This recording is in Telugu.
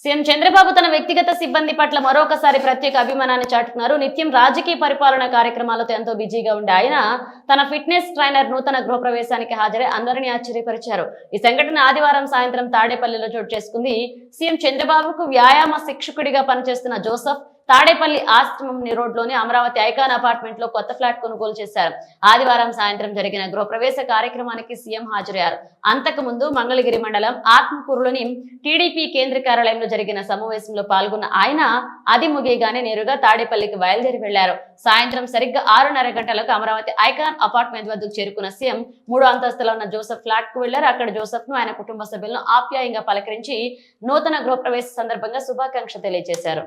సీఎం చంద్రబాబు తన వ్యక్తిగత సిబ్బంది పట్ల మరొకసారి ప్రత్యేక అభిమానాన్ని చాటుకున్నారు. నిత్యం రాజకీయ పరిపాలన కార్యక్రమాలతో ఎంతో బిజీగా ఉండే ఆయన తన ఫిట్నెస్ ట్రైనర్ నూతన గృహప్రవేశానికి హాజరై అందరినీ ఆశ్చర్యపరిచారు. ఈ సంఘటన ఆదివారం సాయంత్రం తాడేపల్లిలో చోటు చేసుకుంది. సీఎం చంద్రబాబుకు వ్యాయామ శిక్షకుడిగా పనిచేస్తున్న జోసెఫ్ తాడేపల్లి ఆశ్రమం రోడ్లోని అమరావతి ఐకాన్ అపార్ట్మెంట్ లో కొత్త ఫ్లాట్ కొనుగోలు చేశారు. ఆదివారం సాయంత్రం జరిగిన గృహప్రవేశ కార్యక్రమానికి సీఎం హాజరయ్యారు. అంతకు ముందు మంగళగిరి మండలం ఆత్మకూరులోని టీడీపీ కేంద్ర కార్యాలయంలో జరిగిన సమావేశంలో పాల్గొన్న ఆయన అది ముగియగానే నేరుగా తాడేపల్లికి బయలుదేరి వెళ్లారు. సాయంత్రం సరిగ్గా 6:30 గంటలకు అమరావతి ఐకాన్ అపార్ట్మెంట్ వద్దకు చేరుకున్న సీఎం 3వ అంతస్తులో ఉన్న జోసెఫ్ ఫ్లాట్ కు వెళ్లారు. అక్కడ జోసెఫ్ ను ఆయన కుటుంబ సభ్యులను ఆప్యాయంగా పలకరించి నూతన గృహప్రవేశ సందర్భంగా శుభాకాంక్ష తెలియజేశారు.